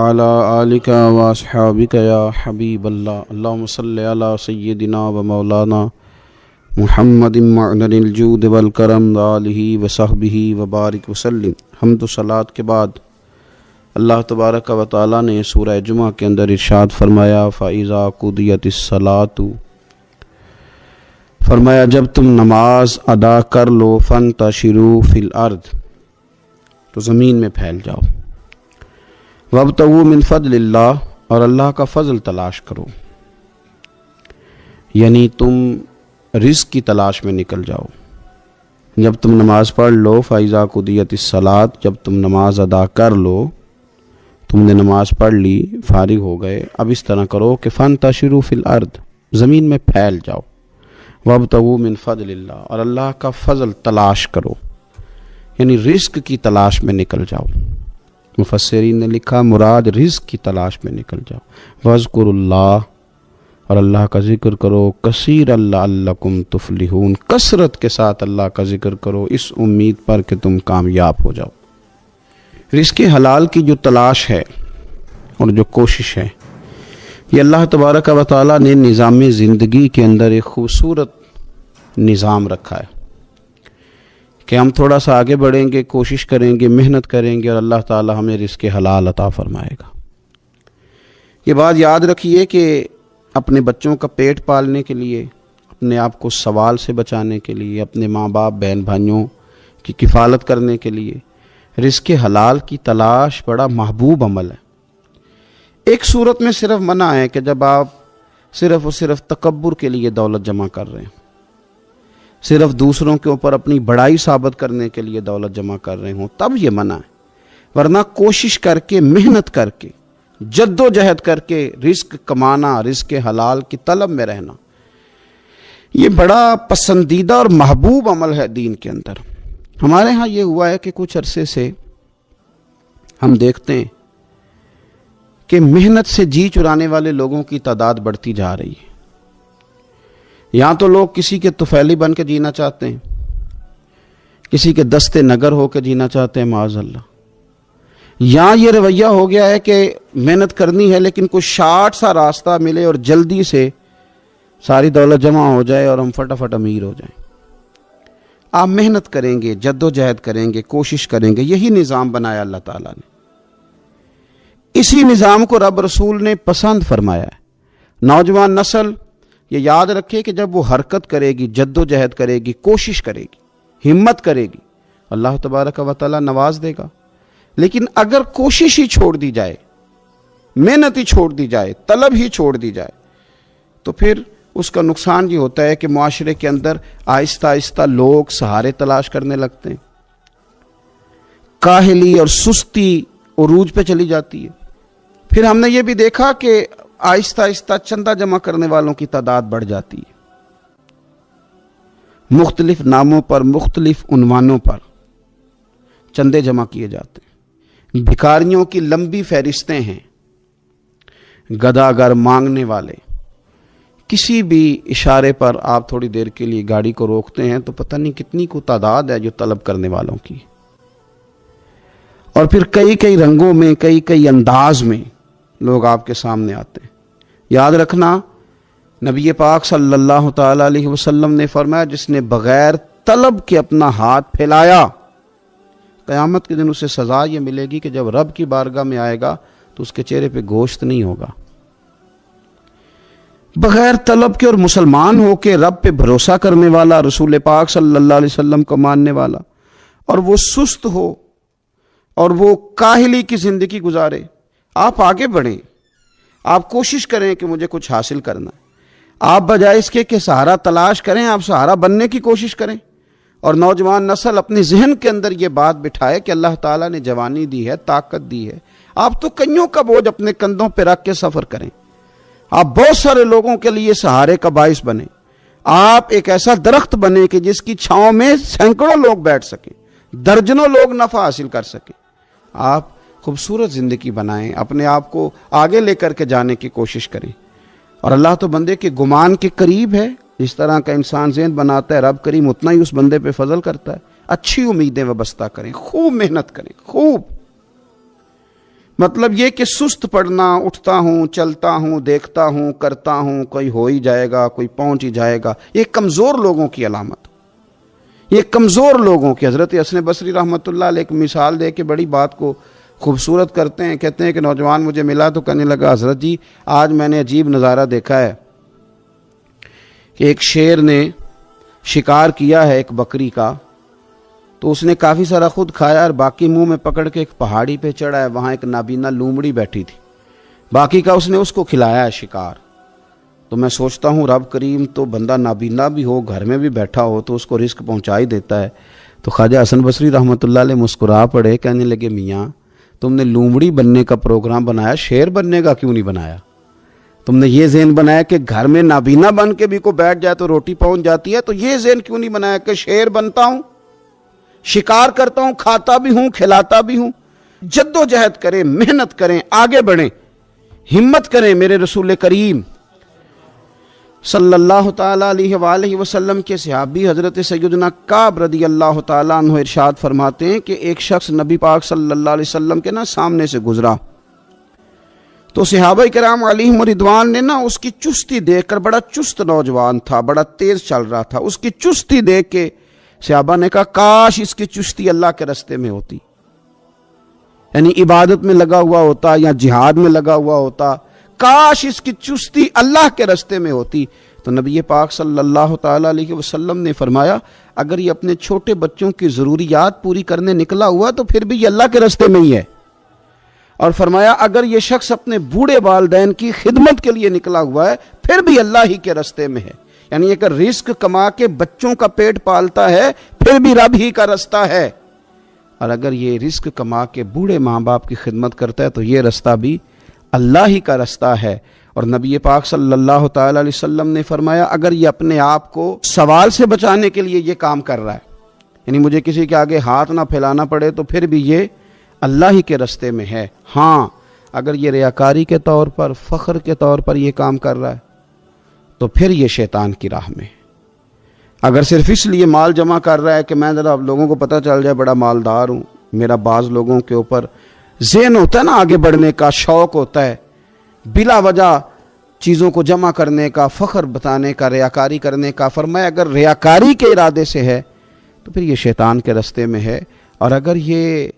علی آلک و اصحابک یا حبیب اللہ اللہم صلی علی سیدنا و مولانا محمد معدن الجود والکرم آلہ و صحبہ و بارک وسلم۔ حمد و صلاۃ کے بعد اللہ تبارک و تعالیٰ نے سورہ جمعہ کے اندر ارشاد فرمایا فَإِذَا قُضِيَتِ الصَّلَاةُ، فرمایا جب تم نماز ادا کر لو فَانْتَشِرُوا فِي الْأَرْضِ، تو زمین میں پھیل جاؤ، وَابْتَغُوا مِنْ فَضْلِ اللَّهِ، اور اللہ کا فضل تلاش کرو، یعنی تم رزق کی تلاش میں نکل جاؤ۔ جب تم نماز پڑھ لو فَإِذَا قُضِيَتِ الصَّلَاةُ، جب تم نماز ادا کر لو، تم نے نماز پڑھ لی، فارغ ہو گئے، اب اس طرح کرو کہ فَانْتَشِرُوا فِي الْأَرْضِ، زمین میں پھیل جاؤ، وَابْتَغُوا مِنْ فَضْلِ اللَّهِ، اور اللہ کا فضل تلاش کرو، یعنی رزق کی تلاش میں نکل جاؤ۔ مفسرین نے لکھا مراد رزق کی تلاش میں نکل جاؤ۔ وَاذْكُرُوا اللَّهَ، اور اللہ کا ذکر کرو، کثیرا لعلکم تفلحون، کثرت کے ساتھ اللہ کا ذکر کرو اس امید پر کہ تم کامیاب ہو جاؤ۔ رزق حلال کی جو تلاش ہے اور جو کوشش ہے، یہ اللہ تبارک و تعالیٰ نے نظام زندگی کے اندر ایک خوبصورت نظام رکھا ہے کہ ہم تھوڑا سا آگے بڑھیں گے، کوشش کریں گے، محنت کریں گے، اور اللہ تعالیٰ ہمیں رزق حلال عطا فرمائے گا۔ یہ بات یاد رکھیے کہ اپنے بچوں کا پیٹ پالنے کے لیے، اپنے آپ کو سوال سے بچانے کے لیے، اپنے ماں باپ بہن بھائیوں کی کفالت کرنے کے لیے رزق حلال کی تلاش بڑا محبوب عمل ہے۔ ایک صورت میں صرف منع ہے کہ جب آپ صرف اور صرف تکبر کے لیے دولت جمع کر رہے ہیں، صرف دوسروں کے اوپر اپنی بڑائی ثابت کرنے کے لیے دولت جمع کر رہے ہوں، تب یہ منع ہے۔ ورنہ کوشش کر کے، محنت کر کے، جد و جہد کر کے رزق کمانا، رزق حلال کی طلب میں رہنا، یہ بڑا پسندیدہ اور محبوب عمل ہے دین کے اندر۔ ہمارے ہاں یہ ہوا ہے کہ کچھ عرصے سے ہم دیکھتے ہیں کہ محنت سے جی چرانے والے لوگوں کی تعداد بڑھتی جا رہی ہے۔ یہاں تو لوگ کسی کے طفیلی بن کے جینا چاہتے ہیں، کسی کے دستے نگر ہو کے جینا چاہتے ہیں، معاذ اللہ۔ یہاں یہ رویہ ہو گیا ہے کہ محنت کرنی ہے لیکن کوئی شارٹ سا راستہ ملے اور جلدی سے ساری دولت جمع ہو جائے اور ہم فٹافٹ امیر ہو جائیں۔ آپ محنت کریں گے، جد و جہد کریں گے، کوشش کریں گے، یہی نظام بنایا اللہ تعالیٰ نے۔ اسی نظام کو رب رسول نے پسند فرمایا ہے۔ نوجوان نسل یہ یاد رکھے کہ جب وہ حرکت کرے گی، جد و جہد کرے گی، کوشش کرے گی، ہمت کرے گی، اللہ تبارک و تعالیٰ نواز دے گا۔ لیکن اگر کوشش ہی چھوڑ دی جائے، محنت ہی چھوڑ دی جائے، طلب ہی چھوڑ دی جائے، تو پھر اس کا نقصان یہ ہوتا ہے کہ معاشرے کے اندر آہستہ آہستہ لوگ سہارے تلاش کرنے لگتے ہیں، کاہلی اور سستی عروج پہ چلی جاتی ہے۔ پھر ہم نے یہ بھی دیکھا کہ آہستہ آہستہ چندہ جمع کرنے والوں کی تعداد بڑھ جاتی ہے، مختلف ناموں پر، مختلف عنوانوں پر چندے جمع کیے جاتے ہیں۔ بھکاریوں کی لمبی فہرستیں ہیں، گداگر مانگنے والے، کسی بھی اشارے پر آپ تھوڑی دیر کے لیے گاڑی کو روکتے ہیں تو پتہ نہیں کتنی کو تعداد ہے جو طلب کرنے والوں کی، اور پھر کئی کئی رنگوں میں، کئی کئی انداز میں لوگ آپ کے سامنے آتے ہیں۔ یاد رکھنا، نبی پاک صلی اللہ تعالیٰ علیہ وسلم نے فرمایا جس نے بغیر طلب کے اپنا ہاتھ پھیلایا، قیامت کے دن اسے سزا یہ ملے گی کہ جب رب کی بارگاہ میں آئے گا تو اس کے چہرے پہ گوشت نہیں ہوگا۔ بغیر طلب کے اور مسلمان ہو کے رب پہ بھروسہ کرنے والا، رسول پاک صلی اللہ علیہ وسلم کو ماننے والا، اور وہ سست ہو اور وہ کاہلی کی زندگی گزارے، آپ آگے بڑھیں، آپ کوشش کریں کہ مجھے کچھ حاصل کرنا ہے۔ آپ بجائے اس کے کہ سہارا تلاش کریں، آپ سہارا بننے کی کوشش کریں۔ اور نوجوان نسل اپنے ذہن کے اندر یہ بات بٹھائے کہ اللہ تعالیٰ نے جوانی دی ہے، طاقت دی ہے، آپ تو کئیوں کا بوجھ اپنے کندھوں پہ رکھ کے سفر کریں، آپ بہت سارے لوگوں کے لیے سہارے کا باعث بنیں، آپ ایک ایسا درخت بنیں کہ جس کی چھاؤں میں سینکڑوں لوگ بیٹھ سکیں، درجنوں لوگ نفع حاصل کر سکیں۔ آپ خوبصورت زندگی بنائیں، اپنے آپ کو آگے لے کر کے جانے کی کوشش کریں۔ اور اللہ تو بندے کے گمان کے قریب ہے، جس طرح کا انسان ذہن بناتا ہے رب کریم اتنا ہی اس بندے پہ فضل کرتا ہے۔ اچھی امیدیں وابستہ کریں، خوب محنت کریں، خوب مطلب یہ کہ سست پڑنا، اٹھتا ہوں، چلتا ہوں، دیکھتا ہوں، کرتا ہوں، کوئی ہو ہی جائے گا، کوئی پہنچ ہی جائے گا، یہ کمزور لوگوں کی علامت، یہ کمزور لوگوں کی۔ حضرت حسن بصری رحمۃ اللہ علیہ ایک مثال دے کے بڑی بات کو خوبصورت کرتے ہیں، کہتے ہیں کہ نوجوان مجھے ملا تو کہنے لگا حضرت جی آج میں نے عجیب نظارہ دیکھا ہے کہ ایک شیر نے شکار کیا ہے ایک بکری کا، تو اس نے کافی سارا خود کھایا اور باقی منہ میں پکڑ کے ایک پہاڑی پہ چڑھا ہے، وہاں ایک نابینا لومڑی بیٹھی تھی، باقی کا اس نے اس کو کھلایا ہے شکار۔ تو میں سوچتا ہوں رب کریم تو بندہ نابینا بھی ہو، گھر میں بھی بیٹھا ہو تو اس کو رزق پہنچا ہی دیتا ہے۔ تو خواجہ حسن بصری رحمۃ اللہ علیہ مسکرا پڑے، کہنے لگے میاں تم نے لومڑی بننے کا پروگرام بنایا، شیر بننے کا کیوں نہیں بنایا؟ تم نے یہ ذہن بنایا کہ گھر میں نابینا بن کے بھی کوئی بیٹھ جائے تو روٹی پہنچ جاتی ہے، تو یہ ذہن کیوں نہیں بنایا کہ شیر بنتا ہوں، شکار کرتا ہوں، کھاتا بھی ہوں، کھلاتا بھی ہوں؟ جد و جہد کریں، محنت کریں، آگے بڑھیں، ہمت کریں۔ میرے رسول کریم صلی اللہ تعالیٰ علیہ وآلہ وسلم کے صحابی حضرت سیدنا کعب رضی اللہ تعالیٰ عنہ ارشاد فرماتے ہیں کہ ایک شخص نبی پاک صلی اللہ علیہ وسلم کے سامنے سے گزرا، تو صحابہ کرام علیہم رضوان نے اس کی چستی دیکھ کر، بڑا چست نوجوان تھا، بڑا تیز چل رہا تھا، اس کی چستی دیکھ کے صحابہ نے کہا کاش اس کی چستی اللہ کے راستے میں ہوتی، یعنی عبادت میں لگا ہوا ہوتا یا جہاد میں لگا ہوا ہوتا، کاش اس کی چستی اللہ کے راستے میں ہوتی۔ تو نبی پاک صلی اللہ تعالیٰ علیہ وسلم نے فرمایا اگر یہ اپنے چھوٹے بچوں کی ضروریات پوری کرنے نکلا ہوا تو پھر بھی یہ اللہ کے راستے میں ہی ہے، اور فرمایا اگر یہ شخص اپنے بوڑھے والدین کی خدمت کے لیے نکلا ہوا ہے پھر بھی اللہ ہی کے راستے میں ہے، یعنی اگر رزق کما کے بچوں کا پیٹ پالتا ہے پھر بھی رب ہی کا راستہ ہے، اور اگر یہ رزق کما کے بوڑھے ماں باپ کی خدمت کرتا ہے تو یہ راستہ بھی اللہ ہی کا راستہ ہے۔ اور نبی پاک صلی اللہ تعالیٰ علیہ وسلم نے فرمایا اگر یہ اپنے آپ کو سوال سے بچانے کے لیے یہ کام کر رہا ہے، یعنی مجھے کسی کے آگے ہاتھ نہ پھیلانا پڑے، تو پھر بھی یہ اللہ ہی کے راستے میں ہے۔ ہاں اگر یہ ریاکاری کے طور پر، فخر کے طور پر یہ کام کر رہا ہے تو پھر یہ شیطان کی راہ میں۔ اگر صرف اس لیے مال جمع کر رہا ہے کہ میں ذرا لوگوں کو پتہ چل جائے بڑا مالدار ہوں، میرا بعض لوگوں کے اوپر ذہن ہوتا ہے آگے بڑھنے کا، شوق ہوتا ہے بلا وجہ چیزوں کو جمع کرنے کا، فخر بتانے کا، ریاکاری کرنے کا، فرمایا اگر ریاکاری کے ارادے سے ہے تو پھر یہ شیطان کے راستے میں ہے، اور اگر یہ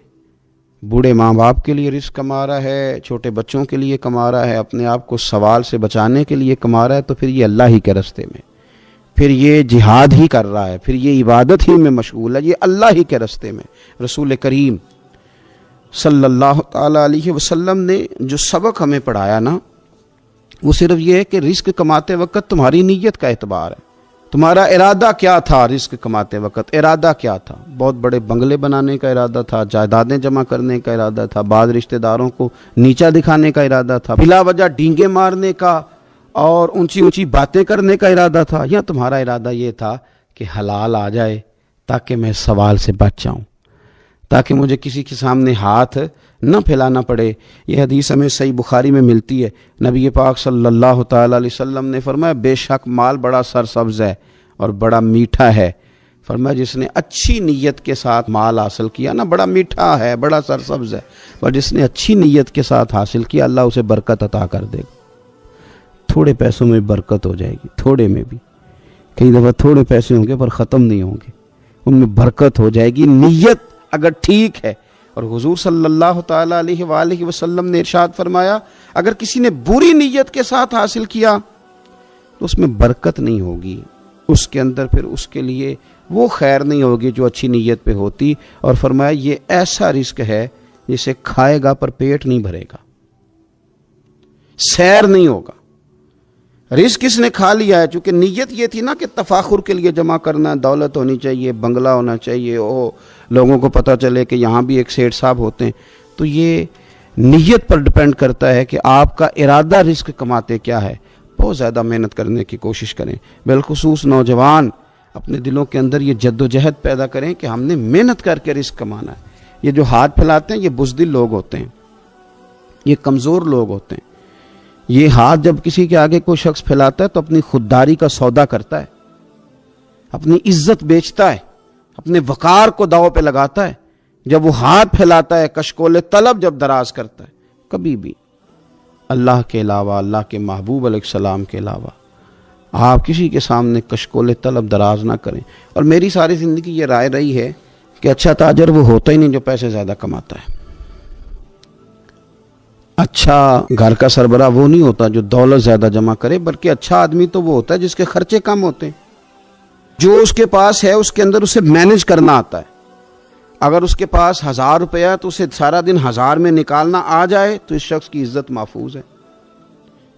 بوڑھے ماں باپ کے لیے رزق کما رہا ہے، چھوٹے بچوں کے لیے کما رہا ہے، اپنے آپ کو سوال سے بچانے کے لیے کما رہا ہے تو پھر یہ اللہ ہی کے راستے میں، پھر یہ جہاد ہی کر رہا ہے، پھر یہ عبادت ہی میں مشغول ہے، یہ اللہ ہی کے راستے میں۔ رسول کریم صلی اللہ تعالیٰ علیہ وسلم نے جو سبق ہمیں پڑھایا وہ صرف یہ ہے کہ رزق کماتے وقت تمہاری نیت کا اعتبار ہے، تمہارا ارادہ کیا تھا؟ رزق کماتے وقت ارادہ کیا تھا؟ بہت بڑے بنگلے بنانے کا ارادہ تھا، جائیدادیں جمع کرنے کا ارادہ تھا، بعض رشتہ داروں کو نیچا دکھانے کا ارادہ تھا، بلا وجہ ڈینگے مارنے کا اور اونچی اونچی باتیں کرنے کا ارادہ تھا، یا تمہارا ارادہ یہ تھا کہ حلال آ جائے تاکہ میں سوال سے بچ جاؤں، تاکہ مجھے کسی کے سامنے ہاتھ نہ پھیلانا پڑے؟ یہ حدیث ہمیں صحیح بخاری میں ملتی ہے، نبی پاک صلی اللہ تعالیٰ علیہ وسلم نے فرمایا بے شک مال بڑا سرسبز ہے اور بڑا میٹھا ہے، فرمایا جس نے اچھی نیت کے ساتھ مال حاصل کیا بڑا میٹھا ہے، بڑا سرسبز ہے، اور جس نے اچھی نیت کے ساتھ حاصل کیا اللہ اسے برکت عطا کر دے گا۔ تھوڑے پیسوں میں برکت ہو جائے گی، تھوڑے میں بھی، کئی دفعہ تھوڑے پیسے ہوں گے پر ختم نہیں ہوں گے، ان میں برکت ہو جائے گی نیت اگر ٹھیک ہے۔ اور حضور صلی اللہ تعالیٰ علیہ وآلہ وسلم نے ارشاد فرمایا اگر کسی نے بری نیت کے ساتھ حاصل کیا تو اس میں برکت نہیں ہوگی، اس کے اندر پھر اس کے لیے وہ خیر نہیں ہوگی جو اچھی نیت پہ ہوتی، اور فرمایا یہ ایسا رزق ہے جسے کھائے گا پر پیٹ نہیں بھرے گا، سیر نہیں ہوگا۔ رزق اس نے کھا لیا ہے، چونکہ نیت یہ تھی کہ تفاخر کے لیے جمع کرنا، دولت ہونی چاہیے، بنگلہ ہونا چاہیے، لوگوں کو پتہ چلے کہ یہاں بھی ایک سیٹھ صاحب ہوتے ہیں، تو یہ نیت پر ڈپینڈ کرتا ہے کہ آپ کا ارادہ رزق کماتے کیا ہے۔ بہت زیادہ محنت کرنے کی کوشش کریں، بالخصوص نوجوان اپنے دلوں کے اندر یہ جد و جہد پیدا کریں کہ ہم نے محنت کر کے رزق کمانا ہے۔ یہ جو ہاتھ پھیلاتے ہیں یہ بزدل لوگ ہوتے ہیں، یہ کمزور لوگ ہوتے ہیں۔ یہ ہاتھ جب کسی کے آگے کوئی شخص پھیلاتا ہے تو اپنی خودداری کا سودا کرتا ہے، اپنی عزت بیچتا ہے، اپنے وقار کو داؤ پہ لگاتا ہے۔ جب وہ ہاتھ پھیلاتا ہے کشکول طلب جب دراز کرتا ہے کبھی بھی اللہ کے علاوہ، اللہ کے محبوب علیہ السلام کے علاوہ آپ کسی کے سامنے کشکول طلب دراز نہ کریں۔ اور میری ساری زندگی یہ رائے رہی ہے کہ اچھا تاجر وہ ہوتا ہی نہیں جو پیسے زیادہ کماتا ہے، اچھا گھر کا سربراہ وہ نہیں ہوتا جو دولت زیادہ جمع کرے، بلکہ اچھا آدمی تو وہ ہوتا ہے جس کے خرچے کم ہوتے ہیں، جو اس کے پاس ہے اس کے اندر اسے مینج کرنا آتا ہے۔ اگر اس کے پاس 1000 روپیہ ہے تو اسے سارا دن 1000 میں نکالنا آ جائے تو اس شخص کی عزت محفوظ ہے،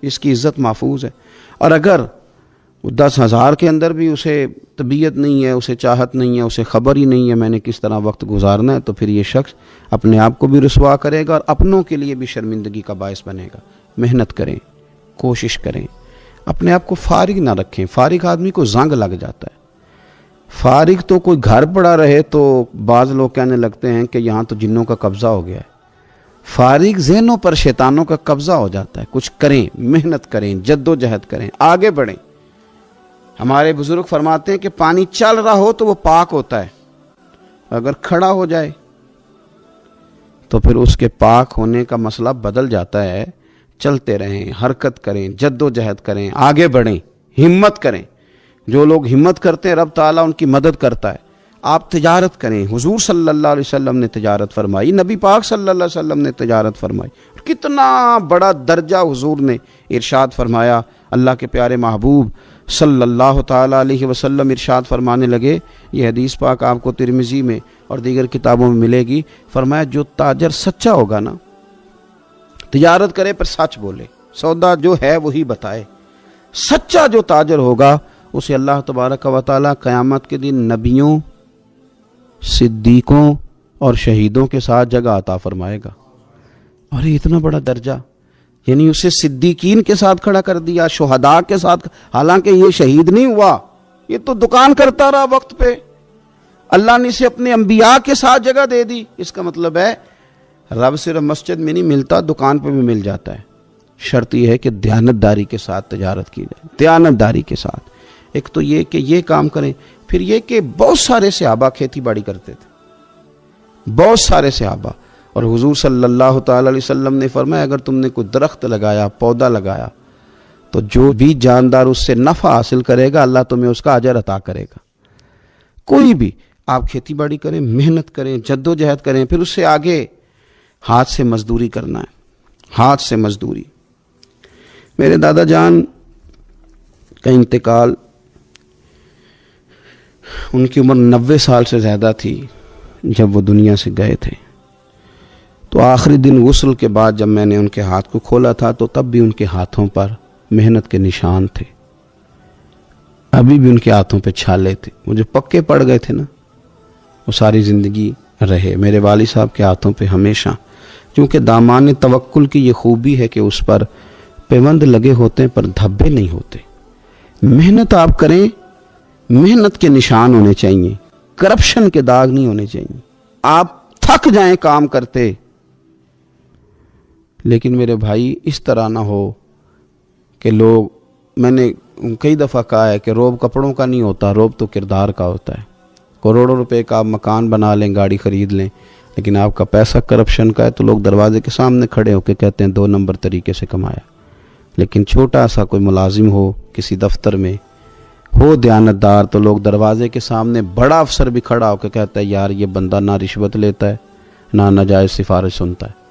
اس کی عزت محفوظ ہے۔ اور اگر 10,000 کے اندر بھی اسے طبیعت نہیں ہے، اسے چاہت نہیں ہے، اسے خبر ہی نہیں ہے میں نے کس طرح وقت گزارنا ہے، تو پھر یہ شخص اپنے آپ کو بھی رسوا کرے گا اور اپنوں کے لیے بھی شرمندگی کا باعث بنے گا۔ محنت کریں، کوشش کریں، اپنے آپ کو فارغ نہ رکھیں۔ فارغ آدمی کو زنگ لگ جاتا ہے۔ فارغ تو کوئی گھر پڑا رہے تو بعض لوگ کہنے لگتے ہیں کہ یہاں تو جنوں کا قبضہ ہو گیا ہے۔ فارغ ذہنوں پر شیطانوں کا قبضہ ہو جاتا ہے۔ کچھ کریں، محنت کریں، جد و جہد کریں، آگے بڑھیں۔ ہمارے بزرگ فرماتے ہیں کہ پانی چل رہا ہو تو وہ پاک ہوتا ہے، اگر کھڑا ہو جائے تو پھر اس کے پاک ہونے کا مسئلہ بدل جاتا ہے۔ چلتے رہیں، حرکت کریں، جد و جہد کریں، آگے بڑھیں، ہمت کریں۔ جو لوگ ہمت کرتے ہیں رب تعالیٰ ان کی مدد کرتا ہے۔ آپ تجارت کریں، حضور صلی اللہ علیہ وسلم نے تجارت فرمائی، نبی پاک صلی اللہ علیہ وسلم نے تجارت فرمائی، کتنا بڑا درجہ حضور نے ارشاد فرمایا۔ اللہ کے پیارے محبوب صلی اللہ تعالیٰ علیہ وسلم ارشاد فرمانے لگے، یہ حدیث پاک آپ کو ترمذی میں اور دیگر کتابوں میں ملے گی، فرمایا جو تاجر سچا ہوگا نا، تجارت کرے پر سچ بولے، سودا جو ہے وہی بتائے، سچا جو تاجر ہوگا اسے اللہ تبارک و تعالیٰ قیامت کے دن نبیوں، صدیقوں اور شہیدوں کے ساتھ جگہ عطا فرمائے گا۔ اور یہ اتنا بڑا درجہ، یعنی اسے صدیقین کے ساتھ کھڑا کر دیا، شہداء کے ساتھ، حالانکہ یہ شہید نہیں ہوا، یہ تو دکان کرتا رہا وقت پہ، اللہ نے اسے اپنے انبیاء کے ساتھ جگہ دے دی۔ اس کا مطلب ہے رب صرف مسجد میں نہیں ملتا، دکان پہ بھی مل جاتا ہے۔ شرط یہ ہے کہ دیانتداری کے ساتھ تجارت کی جائے، دیانتداری کے ساتھ۔ ایک تو یہ کہ یہ کام کریں، پھر یہ کہ بہت سارے صحابہ کھیتی باڑی کرتے تھے، بہت سارے صحابہ، اور حضور صلی اللہ تعالی علیہ وسلم نے فرمایا اگر تم نے کوئی درخت لگایا، پودا لگایا، تو جو بھی جاندار اس سے نفع حاصل کرے گا اللہ تمہیں اس کا اجر عطا کرے گا۔ کوئی بھی آپ کھیتی باڑی کریں، محنت کریں، جد و جہد کریں، پھر اس سے آگے ہاتھ سے مزدوری کرنا ہے، ہاتھ سے مزدوری۔ میرے دادا جان کا انتقال، ان کی عمر 90 سال سے زیادہ تھی جب وہ دنیا سے گئے تھے، تو آخری دن غسل کے بعد جب میں نے ان کے ہاتھ کو کھولا تھا تو تب بھی ان کے ہاتھوں پر محنت کے نشان تھے، ابھی بھی ان کے ہاتھوں پہ چھالے تھے، وہ جو پکے پڑ گئے تھے نا وہ ساری زندگی رہے میرے والد صاحب کے ہاتھوں پہ ہمیشہ، کیونکہ دامان توکل کی یہ خوبی ہے کہ اس پر پیوند لگے ہوتے ہیں پر دھبے نہیں ہوتے۔ محنت آپ کریں، محنت کے نشان ہونے چاہیے، کرپشن کے داغ نہیں ہونے چاہیے۔ آپ تھک جائیں کام کرتے، لیکن میرے بھائی اس طرح نہ ہو کہ لوگ، میں نے کئی دفعہ کہا ہے کہ روب کپڑوں کا نہیں ہوتا، روب تو کردار کا ہوتا ہے۔ کروڑوں روپے کا آپ مکان بنا لیں، گاڑی خرید لیں، لیکن آپ کا پیسہ کرپشن کا ہے تو لوگ دروازے کے سامنے کھڑے ہو کے کہتے ہیں 2 نمبر طریقے سے کمایا۔ لیکن چھوٹا سا کوئی ملازم ہو کسی دفتر میں، ہو دیانتدار، تو لوگ دروازے کے سامنے بڑا افسر بھی کھڑا ہو کے کہتا ہے یار یہ بندہ نہ رشوت لیتا ہے نہ ناجائز سفارش سنتا ہے،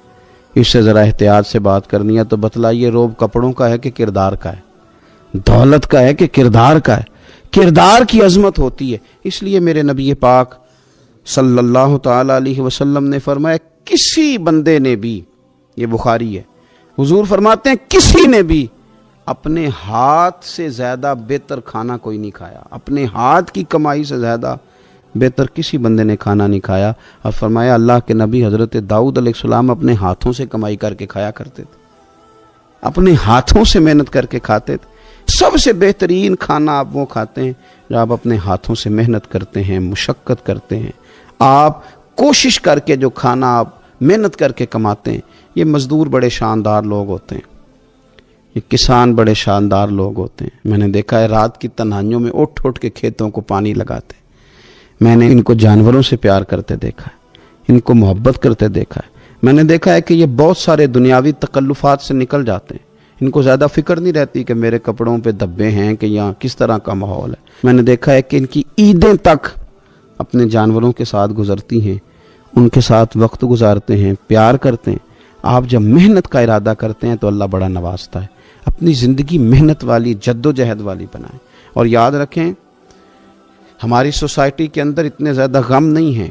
اس سے ذرا احتیاط سے بات کرنی ہے۔ تو بتلائیے روب کپڑوں کا ہے کہ کردار کا ہے، دولت کا ہے کہ کردار کا ہے؟ کردار کی عظمت ہوتی ہے۔ اس لیے میرے نبی پاک صلی اللہ تعالی علیہ وسلم نے فرمایا کسی بندے نے بھی، یہ بخاری ہے، حضور فرماتے ہیں کسی نے بھی اپنے ہاتھ سے زیادہ بہتر کھانا کوئی نہیں کھایا، اپنے ہاتھ کی کمائی سے زیادہ بہتر کسی بندے نے کھانا نہیں کھایا۔ اور فرمایا اللہ کے نبی حضرت داؤد علیہ السلام اپنے ہاتھوں سے کمائی کر کے کھایا کرتے تھے، اپنے ہاتھوں سے محنت کر کے کھاتے تھے۔ سب سے بہترین کھانا آپ وہ کھاتے ہیں جو آپ اپنے ہاتھوں سے محنت کرتے ہیں، مشقت کرتے ہیں، آپ کوشش کر کے جو کھانا آپ محنت کر کے کماتے ہیں۔ یہ مزدور بڑے شاندار لوگ ہوتے ہیں، یہ کسان بڑے شاندار لوگ ہوتے ہیں۔ میں نے دیکھا ہے رات کی تنہائیوں میں اٹھ اٹھ کے کھیتوں کو پانی لگاتے ہیں۔ میں نے ان کو جانوروں سے پیار کرتے دیکھا ہے، ان کو محبت کرتے دیکھا ہے۔ میں نے دیکھا ہے کہ یہ بہت سارے دنیاوی تکلفات سے نکل جاتے ہیں، ان کو زیادہ فکر نہیں رہتی کہ میرے کپڑوں پہ دھبے ہیں کہ یہاں کس طرح کا ماحول ہے۔ میں نے دیکھا ہے کہ ان کی عیدیں تک اپنے جانوروں کے ساتھ گزرتی ہیں، ان کے ساتھ وقت گزارتے ہیں، پیار کرتے ہیں۔ آپ جب محنت کا ارادہ کرتے ہیں تو اللہ بڑا نوازتا ہے۔ اپنی زندگی محنت والی، جد و جہد والی بنائیں، اور یاد رکھیں ہماری سوسائٹی کے اندر اتنے زیادہ غم نہیں ہیں،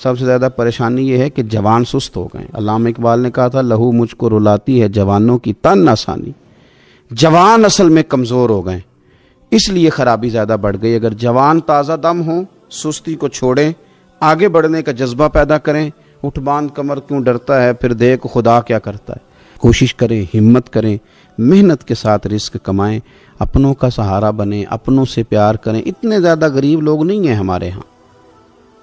سب سے زیادہ پریشانی یہ ہے کہ جوان سست ہو گئے۔ علامہ اقبال نے کہا تھا لہو مجھ کو رلاتی ہے جوانوں کی تن آسانی۔ جوان اصل میں کمزور ہو گئے، اس لیے خرابی زیادہ بڑھ گئی۔ اگر جوان تازہ دم ہوں، سستی کو چھوڑیں، آگے بڑھنے کا جذبہ پیدا کریں۔ اٹھ باندھ کمر کیوں ڈرتا ہے، پھر دیکھ خدا کیا کرتا ہے۔ کوشش کریں، ہمت کریں، محنت کے ساتھ رزق کمائیں، اپنوں کا سہارا بنیں، اپنوں سے پیار کریں۔ اتنے زیادہ غریب لوگ نہیں ہیں ہمارے ہاں،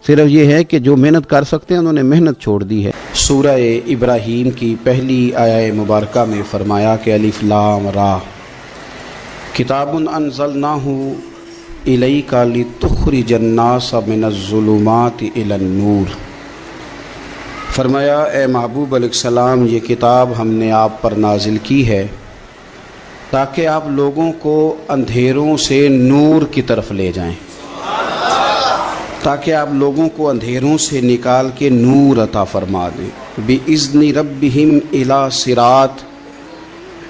صرف یہ ہے کہ جو محنت کر سکتے ہیں انہوں نے محنت چھوڑ دی ہے۔ سورہ ابراہیم کی پہلی آیہ مبارکہ میں فرمایا کہ الف لام را کتاب انزلناہ الیک لتخرج الناس من الظلمات الی النور۔ فرمایا اے محبوب علیہ السلام، یہ کتاب ہم نے آپ پر نازل کی ہے تاکہ آپ لوگوں کو اندھیروں سے نور کی طرف لے جائیں، تاکہ آپ لوگوں کو اندھیروں سے نکال کے نور عطا فرما دیں۔ بِإِذْنِ رَبِّهِمْ إِلَى صِرَاط،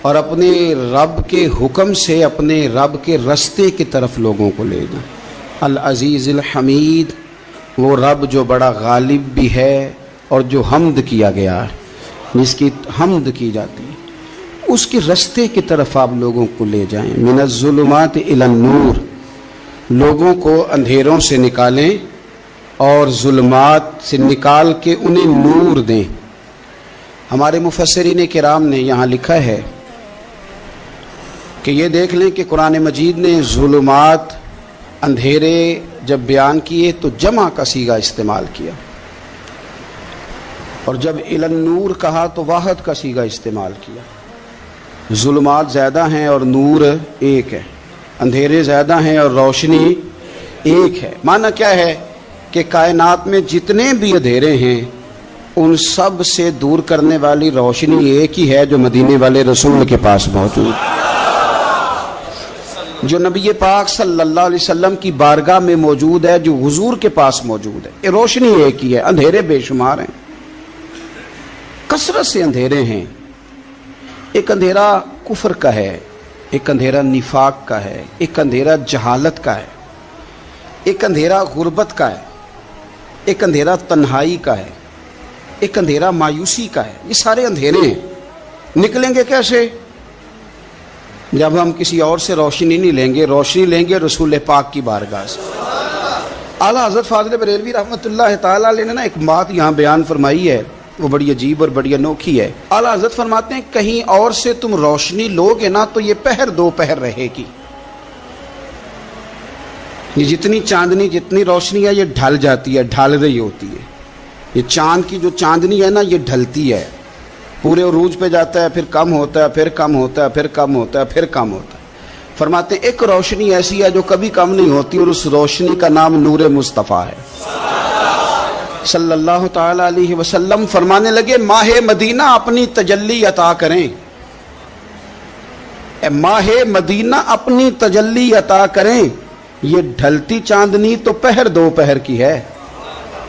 اور اپنے رب کے حکم سے اپنے رب کے رستے کی طرف لوگوں کو لے جائیں۔ العزیز الحمید، وہ رب جو بڑا غالب بھی ہے اور جو حمد کیا گیا ہے، جس کی حمد کی جاتی ہے، اس کے رستے کی طرف آپ لوگوں کو لے جائیں۔ من الظلمات الی النور، لوگوں کو اندھیروں سے نکالیں اور ظلمات سے نکال کے انہیں نور دیں۔ ہمارے مفسرین کرام نے یہاں لکھا ہے کہ یہ دیکھ لیں کہ قرآن مجید نے ظلمات، اندھیرے جب بیان کیے تو جمع کا صیغہ استعمال کیا، اور جب الی النور کہا تو واحد کا صیغہ استعمال کیا۔ ظلمات زیادہ ہیں اور نور ایک ہے، اندھیرے زیادہ ہیں اور روشنی ایک ہے۔ معنی کیا ہے کہ کائنات میں جتنے بھی اندھیرے ہیں ان سب سے دور کرنے والی روشنی ایک ہی ہے جو مدینے والے رسول کے پاس موجود ہے، جو نبی پاک صلی اللہ علیہ وسلم کی بارگاہ میں موجود ہے، جو حضور کے پاس موجود ہے۔ یہ روشنی ایک ہی ہے، اندھیرے بے شمار ہیں، کثرت سے اندھیرے ہیں۔ ایک اندھیرا کفر کا ہے، ایک اندھیرا نفاق کا ہے، ایک اندھیرا جہالت کا ہے، ایک اندھیرا غربت کا ہے، ایک اندھیرا تنہائی کا ہے، ایک اندھیرا مایوسی کا ہے۔ یہ سارے اندھیرے ہیں۔ نکلیں گے کیسے؟ جب ہم کسی اور سے روشنی نہیں لیں گے، روشنی لیں گے رسول پاک کی بارگاہ سے۔ اعلیٰ حضرت فاضل بریلوی رحمۃ اللہ تعالیٰ علیہ نے نا ایک بات یہاں بیان فرمائی ہے، وہ بڑی عجیب اور بڑی انوکھی ہے۔ اعلیٰ حضرت فرماتے ہیں کہیں اور سے تم روشنی لو گے نا تو یہ پہر دو پہر رہے گی۔ یہ جتنی چاندنی، جتنی روشنی ہے یہ ڈھل جاتی ہے، ڈھل رہی ہوتی ہے۔ یہ چاند کی جو چاندنی ہے نا یہ ڈھلتی ہے، پورے عروج پہ جاتا ہے، پھر کم ہوتا ہے، پھر کم ہوتا ہے، پھر کم ہوتا ہے، پھر کم ہوتا ہے۔ فرماتے ہیں ایک روشنی ایسی ہے جو کبھی کم نہیں ہوتی، اور اس روشنی کا نام نور مصطفیٰ ہے صلی اللہ تعالی علیہ وسلم۔ فرمانے لگے ماہ مدینہ اپنی تجلی عطا کریں، اے ماہ مدینہ اپنی تجلی عطا کریں۔ یہ ڈھلتی چاندنی تو پہر دو پہر کی ہے،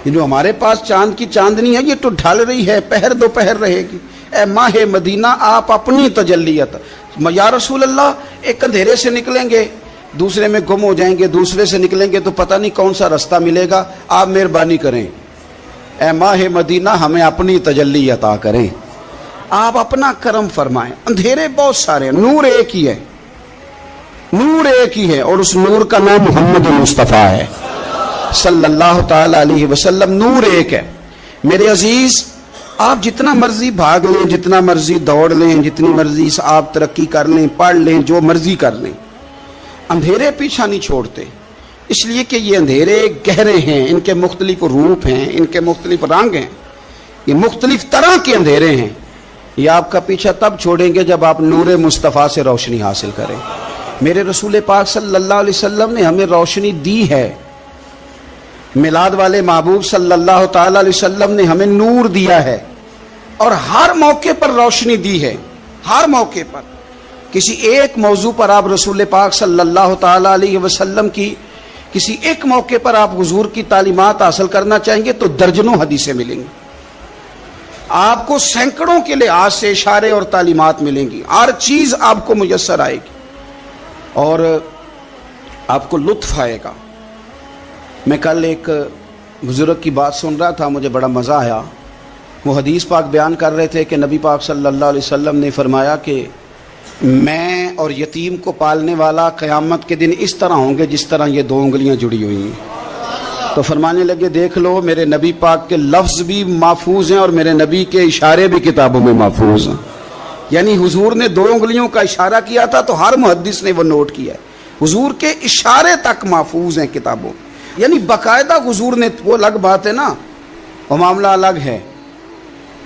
یہ جو ہمارے پاس چاند کی چاندنی ہے یہ تو ڈھل رہی ہے، پہر دو پہر رہے گی۔ اے ماہ مدینہ آپ اپنی تجلی عطا، یا رسول اللہ ایک اندھیرے سے نکلیں گے دوسرے میں گم ہو جائیں گے، دوسرے سے نکلیں گے تو پتہ نہیں کون سا رستہ ملے گا، آپ مہربانی کریں، اے ماہ مدینہ ہمیں اپنی تجلی عطا کریں، آپ اپنا کرم فرمائیں۔ اندھیرے بہت سارے ہیں، نور ایک ہی ہے، نور ایک ہی ہے، اور اس نور کا نام محمد مصطفیٰ ہے صلی اللہ تعالی علیہ وسلم۔ نور ایک ہے۔ میرے عزیز، آپ جتنا مرضی بھاگ لیں، جتنا مرضی دوڑ لیں، جتنی مرضی آپ ترقی کر لیں، پڑھ لیں، جو مرضی کر لیں، اندھیرے پیچھا نہیں چھوڑتے، اس لیے کہ یہ اندھیرے گہرے ہیں، ان کے مختلف روپ ہیں، ان کے مختلف رنگ ہیں، یہ مختلف طرح کے اندھیرے ہیں۔ یہ آپ کا پیچھا تب چھوڑیں گے جب آپ نور مصطفیٰ سے روشنی حاصل کریں۔ میرے رسول پاک صلی اللہ علیہ وسلم نے ہمیں روشنی دی ہے، میلاد والے محبوب صلی اللہ تعالی علیہ وسلم نے ہمیں نور دیا ہے۔ اور ہر موقع پر روشنی دی ہے، ہر موقع پر۔ کسی ایک موضوع پر آپ رسول پاک صلی اللہ تعالی علیہ وسلم کی کسی ایک موقع پر آپ حضور کی تعلیمات حاصل کرنا چاہیں گے تو درجنوں حدیثیں ملیں گی، آپ کو سینکڑوں کے لحاظ سے اشارے اور تعلیمات ملیں گی، ہر چیز آپ کو میسر آئے گی اور آپ کو لطف آئے گا۔ میں کل ایک بزرگ کی بات سن رہا تھا، مجھے بڑا مزہ آیا۔ وہ حدیث پاک بیان کر رہے تھے کہ نبی پاک صلی اللہ علیہ وسلم نے فرمایا کہ میں اور یتیم کو پالنے والا قیامت کے دن اس طرح ہوں گے جس طرح یہ 2 انگلیاں جڑی ہوئی ہیں۔ تو فرمانے لگے دیکھ لو میرے نبی پاک کے لفظ بھی محفوظ ہیں اور میرے نبی کے اشارے بھی کتابوں میں محفوظ ہیں۔ یعنی حضور نے 2 انگلیوں کا اشارہ کیا تھا تو ہر محدث نے وہ نوٹ کیا ہے، حضور کے اشارے تک محفوظ ہیں کتابوں، یعنی باقاعدہ حضور نے، وہ الگ بات ہے نا، وہ معاملہ الگ ہے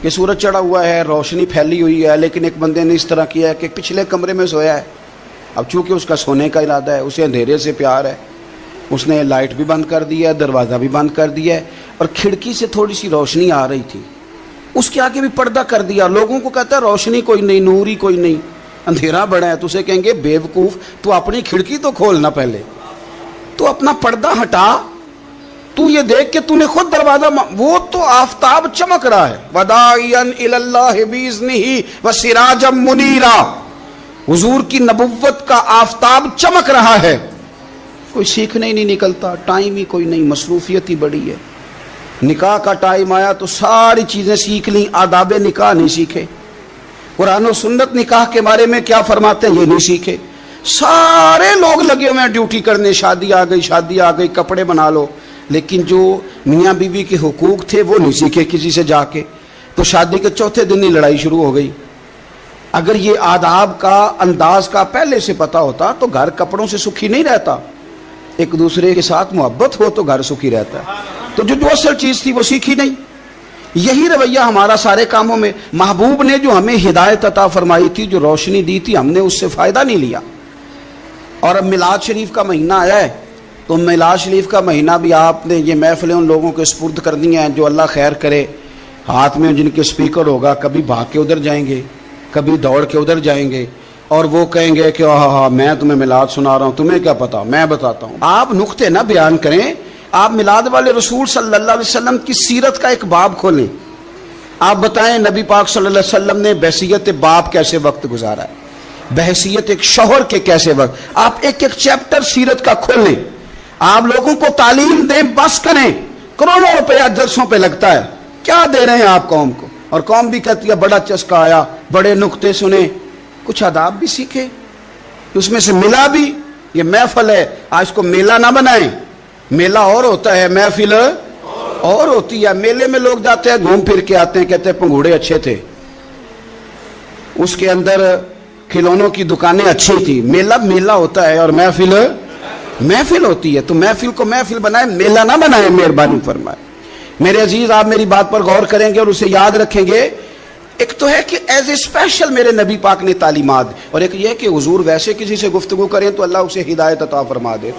کہ سورج چڑھا ہوا ہے، روشنی پھیلی ہوئی ہے، لیکن ایک بندے نے اس طرح کیا ہے کہ پچھلے کمرے میں سویا ہے، اب چونکہ اس کا سونے کا ارادہ ہے، اسے اندھیرے سے پیار ہے، اس نے لائٹ بھی بند کر دیا ہے، دروازہ بھی بند کر دیا ہے، اور کھڑکی سے تھوڑی سی روشنی آ رہی تھی، اس کے آگے بھی پردہ کر دیا۔ لوگوں کو کہتا ہے روشنی کوئی نہیں، نور ہی کوئی نہیں، اندھیرا بڑا ہے، تو اسے کہیں گے بے وقوف، تو اپنی کھڑکی تو کھولنا پہلے، تو اپنا پردہ ہٹا، تو یہ دیکھ کہ تو نے خود دروازہ، وہ تو آفتاب چمک رہا ہے، وداعیا الی اللہ باذنہ وسراجا منیرا، حضور کی نبوت کا آفتاب چمک رہا ہے، کوئی سیکھنے ہی نہیں نکلتا، ٹائم ہی کوئی نہیں، مصروفیت ہی بڑی ہے۔ نکاح کا ٹائم آیا تو ساری چیزیں سیکھ لیں، آداب نکاح نہیں سیکھے، قرآن و سنت نکاح کے بارے میں کیا فرماتے ہیں یہ نہیں سیکھے، سارے لوگ لگے ہوئے ہیں ڈیوٹی کرنے، شادی آ گئی، شادی آ گئی، کپڑے بنا لو، لیکن جو میاں بیوی کے حقوق تھے وہ نہیں سیکھے کسی سے جا کے، تو شادی کے چوتھے دن ہی لڑائی شروع ہو گئی۔ اگر یہ آداب کا، انداز کا پہلے سے پتا ہوتا تو گھر کپڑوں سے سکھی نہیں رہتا، ایک دوسرے کے ساتھ محبت ہو تو گھر سکھی رہتا ہے، تو جو اصل چیز تھی وہ سیکھی نہیں۔ یہی رویہ ہمارا سارے کاموں میں، محبوب نے جو ہمیں ہدایت عطا فرمائی تھی، جو روشنی دی تھی، ہم نے اس سے فائدہ نہیں لیا۔ اور اب میلاد شریف کا مہینہ آیا ہے تو میلاد شریف کا مہینہ بھی آپ نے یہ محفلیں ان لوگوں کے سپرد کرنی ہیں جو اللہ خیر کرے، ہاتھ میں جن کے سپیکر ہوگا، کبھی بھاگ کے ادھر جائیں گے، کبھی دوڑ کے ادھر جائیں گے، اور وہ کہیں گے کہ ہاں میں تمہیں میلاد سنا رہا ہوں، تمہیں کیا پتا، میں بتاتا ہوں۔ آپ نقطے نہ بیان کریں، آپ میلاد والے رسول صلی اللہ علیہ وسلم کی سیرت کا ایک باب کھولیں، آپ بتائیں نبی پاک صلی اللہ علیہ وسلم نے بحیثیت باپ کیسے وقت گزارا ہے، بحیثیت ایک شوہر کے کیسے وقت، آپ ایک ایک چیپٹر سیرت کا کھولیں، آپ لوگوں کو تعلیم دیں، بس کریں، کروڑوں روپیہ جلسوں پہ لگتا ہے، کیا دے رہے ہیں آپ قوم کو، اور قوم بھی کہتی ہے بڑا چسکا آیا، بڑے نقطے سنے، کچھ آداب بھی سیکھے، اس میں سے ملا بھی، یہ محفل ہے، آج کو میلہ نہ بنائیں، میلہ اور ہوتا ہے، محفل اور ہوتی ہے۔ میلے میں لوگ جاتے ہیں، گھوم پھر کے آتے ہیں، کہتے ہیں پنگوڑے اچھے تھے، اس کے اندر کھلونوں کی دکانیں اچھی تھی، میلہ ہوتا ہے اور محفل ہوتی ہے، تو محفل کو محفل بنائیں، میلہ نہ بنائیں، مہربانی فرمائے۔ میرے عزیز، آپ میری بات پر غور کریں گے اور اسے یاد رکھیں گے، ایک تو ہے کہ ایز اے اسپیشل میرے نبی پاک نے تعلیمات، اور ایک یہ کہ حضور ویسے کسی سے گفتگو کریں تو اللہ اسے ہدایت عطا فرما دے۔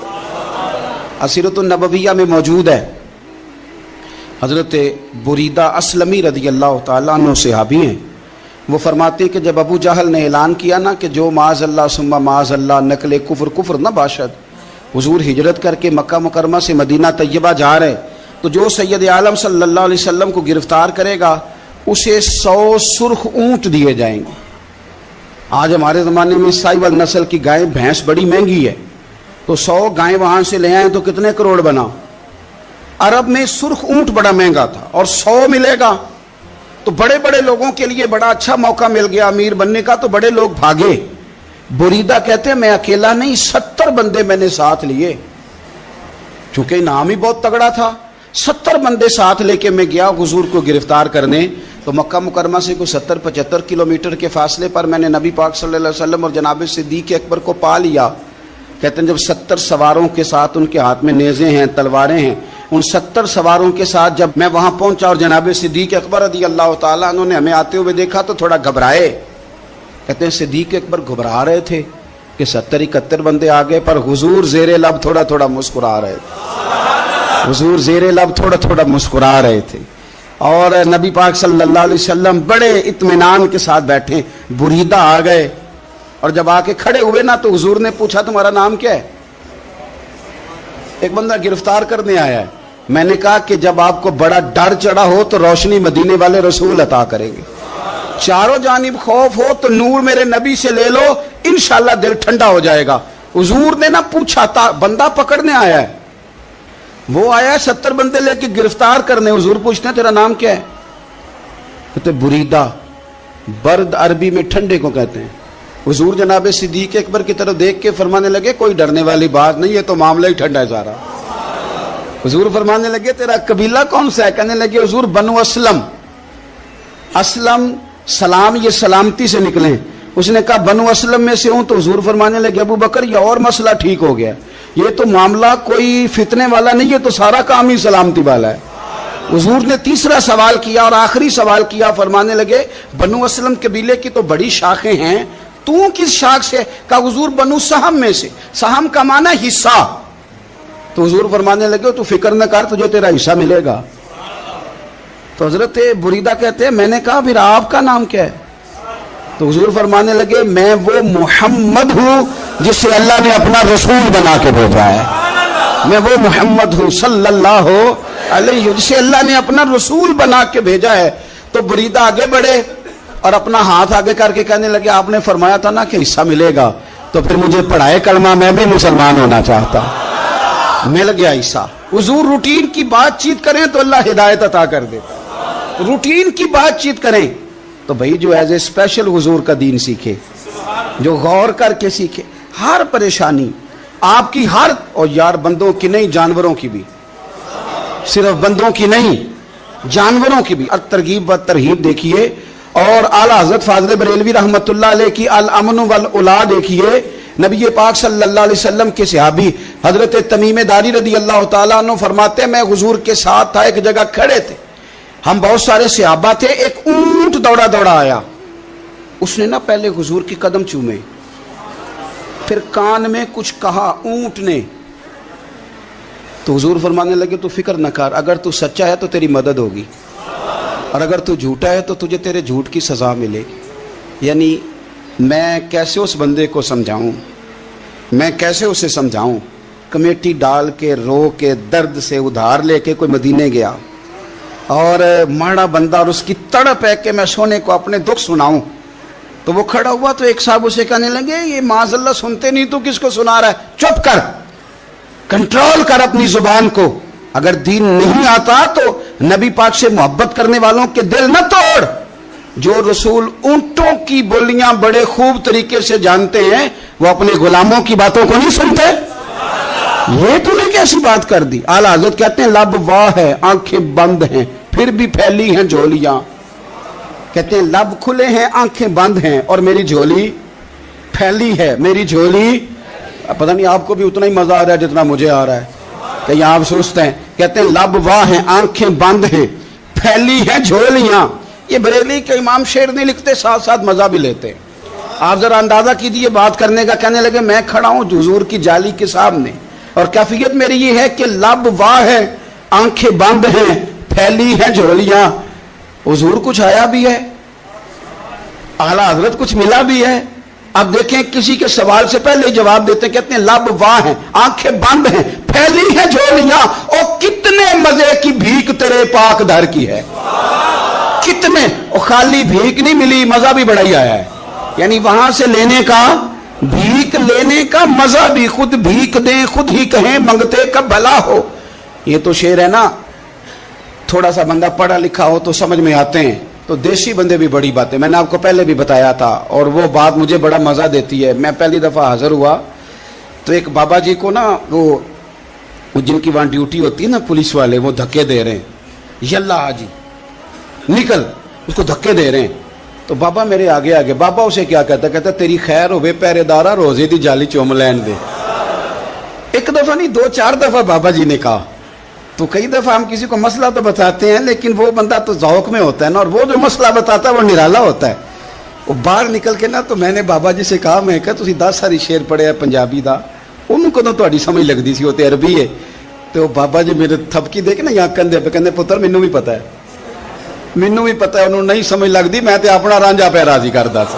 سیرت النبویہ میں موجود ہے، حضرت بریدہ اسلمی رضی اللہ تعالیٰ عنہ صحابی ہیں، وہ فرماتے ہیں کہ جب ابو جہل نے اعلان کیا نا کہ جو معاذ اللہ ثم معاذ اللہ نقل کفر نہ باشد، حضور ہجرت کر کے مکہ مکرمہ سے مدینہ طیبہ جا رہے، تو جو سید عالم صلی اللہ علیہ وسلم کو گرفتار کرے گا اسے 100 سرخ اونٹ دیے جائیں گے۔ آج ہمارے زمانے میں سائیول نسل کی گائے بھینس بڑی مہنگی ہے، تو 100 گائیں وہاں سے لے آئیں تو کتنے کروڑ بنا۔ عرب میں سرخ اونٹ بڑا مہنگا تھا اور 100 ملے گا تو بڑے بڑے لوگوں کے لیے بڑا اچھا موقع مل گیا امیر بننے کا، تو بڑے لوگ بھاگے۔ بریدہ کہتے ہیں میں اکیلا نہیں، 70 بندے میں نے ساتھ لیے، چونکہ انعام ہی بہت تگڑا تھا، 70 بندے ساتھ لے کے میں گیا حضور کو گرفتار کرنے۔ تو مکہ مکرمہ سے کوئی 70-75 کلومیٹر کے فاصلے پر میں نے نبی پاک صلی اللہ علیہ وسلم اور جناب صدیق اکبر کو پا لیا۔ کہتے ہیں جب 70 سواروں کے ساتھ، ان کے ہاتھ میں نیزے ہیں، تلواریں ہیں، ان 70 سواروں کے ساتھ جب میں وہاں پہنچا اور جناب صدیق اکبر رضی اللہ تعالیٰ عنہ نے ہمیں آتے ہوئے دیکھا تو تھوڑا گھبرائے۔ کہتے ہیں صدیق اکبر گھبرا رہے تھے کہ 70-71 بندے آگے، پر حضور زیر لب تھوڑا تھوڑا مسکرا رہے تھے، حضور زیر لب تھوڑا تھوڑا مسکرا رہے تھے۔ اور نبی پاک صلی اللہ علیہ وسلم بڑے اطمینان کے ساتھ بیٹھے. بریدہ آ گئے اور جب آ کے کھڑے ہوئے نا تو حضور نے پوچھا تمہارا نام کیا ہے؟ ایک بندہ گرفتار کرنے آیا ہے. میں نے کہا کہ جب آپ کو بڑا ڈر چڑھا ہو تو روشنی مدینے والے رسول عطا کریں گے. چاروں جانب خوف ہو تو نور میرے نبی سے لے لو، انشاءاللہ دل ٹھنڈا ہو جائے گا. حضور نے نہ پوچھا تھا، بندہ پکڑنے آیا ہے، وہ آیا ہے 70 بندے لے کے گرفتار کرنے. حضور پوچھتے ہیں تیرا نام کیا ہے؟ کہتے بریدہ. برد عربی میں ٹھنڈے کو کہتے ہیں. حضور جناب صدیق اکبر کی طرف دیکھ کے فرمانے لگے کوئی ڈرنے والی بات نہیں ہے، تو معاملہ ہی ٹھنڈا ہے سارا. حضور فرمانے لگے تیرا قبیلہ کون سا ہے؟ کہنے لگے حضور بنو اسلم. اسلم سلام، یہ سلامتی سے نکلے. اس نے کہا بنو اسلم میں سے ہوں. تو حضور فرمانے لگے ابو بکر یہ اور مسئلہ ٹھیک ہو گیا، یہ تو معاملہ کوئی فتنے والا نہیں ہے، تو سارا کام ہی سلامتی والا ہے. حضور نے تیسرا سوال کیا اور آخری سوال کیا. فرمانے لگے بنو اسلم قبیلے کی تو بڑی شاخیں ہیں، تو کس شاخ سے؟ کہا حضور بنو سہم میں سے. سہم کا معنی حصہ. تو حضور فرمانے لگے تو فکر نہ کر، تجھے تیرا حصہ ملے گا. تو حضرت بریدہ کہتے ہیں میں نے کہا پھر آپ کا نام کیا ہے؟ تو حضور فرمانے لگے میں وہ محمد ہوں جسے اللہ نے اپنا رسول بنا کے بھیجا ہے. میں وہ محمد ہوں صلی اللہ علیہ وسلم جسے اللہ نے اپنا رسول بنا کے بھیجا ہے. تو بریدہ آگے بڑھے اور اپنا ہاتھ آگے کر کے کہنے لگے آپ نے فرمایا تھا نا کہ حصہ ملے گا، تو پھر مجھے پڑھائے کلمہ، میں بھی مسلمان ہونا چاہتا. مل گیا حصہ. حضور روٹین کی بات چیت کریں تو اللہ ہدایت عطا کر دیتا. روٹین کی بات چیت کریں تو بھائی جو ایز اے اسپیشل حضور کا دین سیکھے، جو غور کر کے سیکھے. ہر پریشانی آپ کی، ہر، اور یار بندوں کی نہیں جانوروں کی بھی، صرف بندوں کی نہیں جانوروں کی بھی. اور ترغیب و ترہیب دیکھیے. اور اعلیٰ حضرت فاضل بریلوی رحمۃ اللہ علیہ کی الامن والاولا دیکھیے. نبی پاک صلی اللہ علیہ وسلم کے صحابی حضرت تمیم داری رضی اللہ تعالیٰ عنہ فرماتے ہیں میں حضور کے ساتھ تھا، ایک جگہ کھڑے تھے، ہم بہت سارے صحابہ تھے. ایک اونٹ دوڑا دوڑا آیا. اس نے نا پہلے حضور کی قدم چومے، پھر کان میں کچھ کہا اونٹ نے. تو حضور فرمانے لگے تو فکر نہ کر، اگر تو سچا ہے تو تیری مدد ہوگی، اور اگر تو جھوٹا ہے تو تجھے تیرے جھوٹ کی سزا ملے گی. یعنی میں کیسے اس بندے کو سمجھاؤں، میں کیسے اسے سمجھاؤں. کمیٹی ڈال کے رو کے درد سے ادھار لے کے کوئی مدینے گیا، اور ماڑا بندہ، اور اس کی تڑپ ہے کہ میں سونے کو اپنے دکھ سناؤں. تو وہ کھڑا ہوا تو ایک صاحب اسے کہنے لگے یہ معاذ اللہ سنتے نہیں تو کس کو سنا رہا ہے؟ چپ کر، کنٹرول کر اپنی زبان کو. اگر دین نہیں آتا تو نبی پاک سے محبت کرنے والوں کے دل نہ توڑ. جو رسول اونٹوں کی بولیاں بڑے خوب طریقے سے جانتے ہیں وہ اپنے غلاموں کی باتوں کو نہیں سنتے. یہ تو نے کیسی بات کر دی. اعلیٰ حضرت کہتے ہیں لب واہ ہے، آنکھیں بند ہیں، پھر بھی پھیلی ہیں جھولیاں. کہتے ہیں لب کھلے ہیں، آنکھیں بند ہیں، اور میری جھولی پھیلی ہے. میری جھولی، پتہ نہیں آپ کو بھی اتنا ہی مزہ آ رہا ہے جتنا مجھے آ رہا ہے، کہیں آپ سوچتے ہیں. کہتے ہیں لب واہ ہیں، آنکھیں بند ہیں، پھیلی ہیں جھولیاں. یہ بریلی کے امام شعر نہیں لکھتے، ساتھ ساتھ مزہ بھی لیتے. آپ ذرا اندازہ کیجیے بات کرنے کا. کہنے لگے میں کھڑا ہوں حضور کی جالی کے سامنے، اور کیفیت میری یہ ہے کہ لب واہ ہے، آنکھیں بند ہیں، پھیلی ہیں جھولیاں. حضور کچھ آیا بھی ہے، اعلیٰ حضرت کچھ ملا بھی ہے. اب دیکھیں کسی کے سوال سے پہلے جواب دیتے ہیں. کہتے ہیں لب واہ ہیں، آنکھیں بند ہیں، پھیلی ہیں جھولیاں، اور کتنے مزے کی بھیک تیرے پاک در کی ہے. کتنے، اور خالی بھیک نہیں ملی، مزہ بھی بڑا ہی آیا ہے. یعنی وہاں سے لینے کا، بھیک لینے کا مزہ بھی، خود بھیک دیں خود ہی کہیں منگتے کا بھلا ہو. یہ تو شعر ہے نا. تھوڑا سا بندہ پڑھا لکھا ہو تو سمجھ میں آتے ہیں. تو دیسی بندے بھی بڑی باتیں، میں نے آپ کو پہلے بھی بتایا تھا، اور وہ بات مجھے بڑا مزہ دیتی ہے. میں پہلی دفعہ حاضر ہوا تو ایک بابا جی کو نا، وہ جن کی وہاں ڈیوٹی ہوتی ہے نا پولیس والے، وہ دھکے دے رہے ہیں، یلا حاجی نکل، اس کو دھکے دے رہے ہیں. تو بابا میرے آگے آگے، بابا اسے کیا کہتا؟ کہتا تیری خیر ہوئے پہرے دارا، روزے دی جالی چوم لین دے. ایک دفعہ نہیں، 2-4 دفعہ بابا جی نے کہا. تو کئی دفعہ ہم کسی کو مسئلہ تو بتاتے ہیں، لیکن وہ بندہ تو ذوق میں ہوتا ہے نا، اور وہ جو مسئلہ بتاتا ہے وہ نرالا ہوتا ہے. وہ باہر نکل کے نا، تو میں نے بابا جی سے کہا، میں کہا تسی 10 ساری شعر پڑھے ہیں پنجابی دا، انہوں کو تو تہاڈی سمجھ لگدی سی، وہ تے عربی ہے. تو بابا جی میرے تھپکی دے کے نا یہاں کندھے پہ، کندھے پتر مینوں بھی پتا ہے، ਮੈਨੂੰ ਵੀ ਪਤਾ ਉਹਨੂੰ ਨਹੀਂ ਸਮਝ ਲੱਗਦੀ, ਮੈਂ ਤੇ ਆਪਣਾ ਰਾਂਝਾ ਪੈ ਰਾਜ਼ੀ ਕਰਦਾ ਸੀ।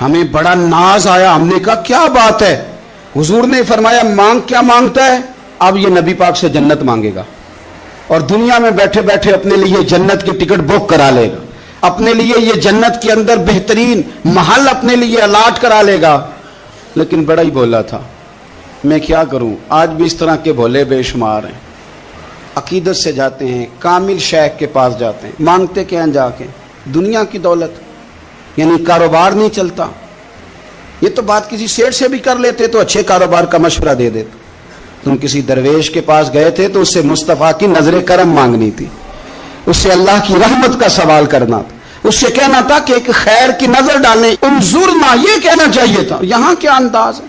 ہمیں بڑا ناز آیا، ہم نے کہا کیا بات ہے؟ حضور نے فرمایا مانگ، کیا مانگتا ہے؟ اب یہ نبی پاک سے جنت مانگے گا، اور دنیا میں بیٹھے بیٹھے اپنے لیے جنت کی ٹکٹ بک کرا لے گا، اپنے لیے یہ جنت کے اندر بہترین محل اپنے لیے الاٹ کرا لے گا۔ لیکن بڑا ہی بولا تھا، میں کیا کروں، آج بھی اس طرح کے بھولے بے شمار ہیں۔ عقیدت سے جاتے ہیں، کامل شیخ کے پاس جاتے ہیں، مانگتے کیا ہیں جا کے؟ دنیا کی دولت، یعنی کاروبار نہیں چلتا۔ یہ تو بات کسی سیٹ سے بھی کر لیتے تو اچھے کاروبار کا مشورہ دے دیتے۔ تم کسی درویش کے پاس گئے تھے تو اس سے مصطفیٰ کی نظر کرم مانگنی تھی، اس سے اللہ کی رحمت کا سوال کرنا تھا، اس سے کہنا تھا کہ ایک خیر کی نظر ڈالیں، انظرنا، یہ کہنا چاہیے تھا۔ یہاں کیا انداز ہے،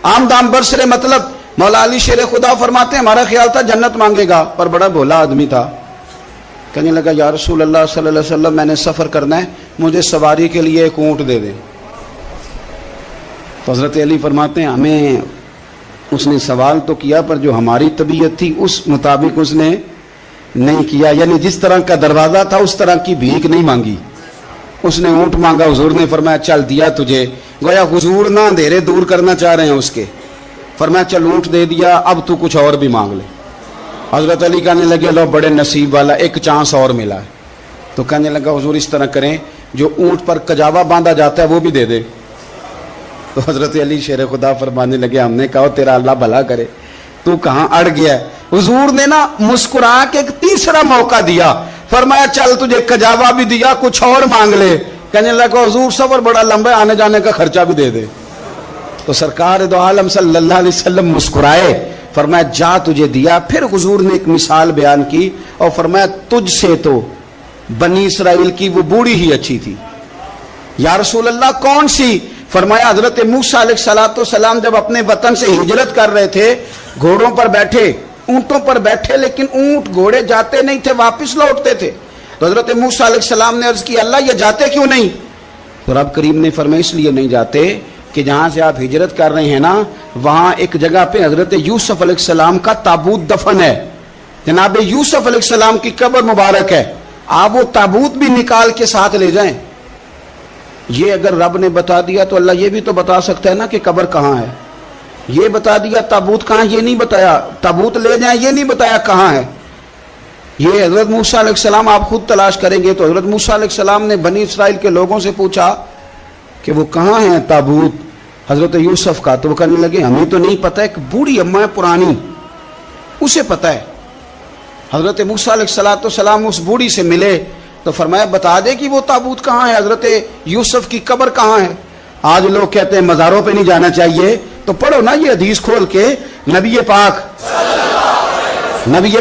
عام دام برسرے مطلب۔ مولا علی شیر خدا فرماتے ہیں ہمارا خیال تھا جنت مانگے گا، پر بڑا بھولا آدمی تھا، کہنے لگا یا رسول اللہ صلی اللہ علیہ وسلم میں نے سفر کرنا ہے، مجھے سواری کے لیے ایک اونٹ دے دیں۔ تو حضرت علی فرماتے ہیں ہمیں اس نے سوال تو کیا پر جو ہماری طبیعت تھی اس مطابق اس نے نہیں کیا، یعنی جس طرح کا دروازہ تھا اس طرح کی بھیک نہیں مانگی۔ اس نے اونٹ مانگا، حضور نے فرمایا چل دیا تجھے، گویا حضور نہ اندھیرے دور کرنا چاہ رہے ہیں اس کے، فرمایا چل اونٹ دے دیا، اب تو کچھ اور بھی مانگ لے۔ حضرت علی کہنے لگے لو بڑے نصیب والا، ایک چانس اور ملا ہے۔ تو کہنے لگا حضور اس طرح کریں جو اونٹ پر کجاوا باندھا جاتا ہے وہ بھی دے دے۔ تو حضرت علی شیر خدا فرمانے لگے ہم نے کہا تیرا اللہ بھلا کرے، تو کہاں اڑ گیا ہے؟ حضور نے نا مسکرا کے ایک تیسرا موقع دیا، فرمایا چل تجھے کجاوا بھی دیا، کچھ اور مانگ لے۔ کہنے لگا حضور سفر بڑا لمبا ہے، آنے جانے کا خرچہ بھی دے دے۔ تو سرکار دو عالم صلی اللہ علیہ وسلم مسکرائے، فرمایا جا تجھے دیا۔ پھر حضور نے ایک مثال بیان کی اور فرمایا تجھ سے تو بنی اسرائیل کی وہ بوڑھی ہی اچھی تھی۔ یا رسول اللہ کون سی؟ فرمایا حضرت موسیٰ علیہ السلام جب اپنے وطن سے ہجرت کر رہے تھے، گھوڑوں پر بیٹھے، اونٹوں پر بیٹھے، لیکن اونٹ گھوڑے جاتے نہیں تھے، واپس لوٹتے تھے۔ تو حضرت موسیٰ علیہ السلام نے عرض کی اللہ یہ جاتے کیوں نہیں؟ تو رب کریم نے فرمایا اس لیے نہیں جاتے کہ جہاں سے آپ ہجرت کر رہے ہیں نا، وہاں ایک جگہ پہ حضرت یوسف علیہ السلام کا تابوت دفن ہے، جناب یوسف علیہ السلام کی قبر مبارک ہے، آپ وہ تابوت بھی نکال کے ساتھ لے جائیں۔ یہ اگر رب نے بتا دیا تو اللہ یہ بھی تو بتا سکتا ہے نا کہ قبر کہاں ہے۔ یہ بتا دیا تابوت کہاں، یہ نہیں بتایا، تابوت لے جائیں یہ نہیں بتایا کہاں ہے۔ یہ حضرت موسیٰ علیہ السلام آپ خود تلاش کریں گے تو حضرت موسیٰ علیہ السلام نے بنی اسرائیل کے لوگوں سے پوچھا کہ وہ کہاں ہیں تابوت حضرت یوسف کا، تو وہ کہنے لگے ہمیں تو نہیں پتہ، ایک بوڑھی اماں پرانی اسے پتہ ہے۔ حضرت موسیٰ علیہ السلام اس بوڑھی سے ملے تو فرمایا بتا دے کہ وہ تابوت کہاں ہے، حضرت یوسف کی قبر کہاں ہے۔ آج لوگ کہتے ہیں مزاروں پہ نہیں جانا چاہیے، تو پڑھو نا یہ حدیث کھول کے، نبی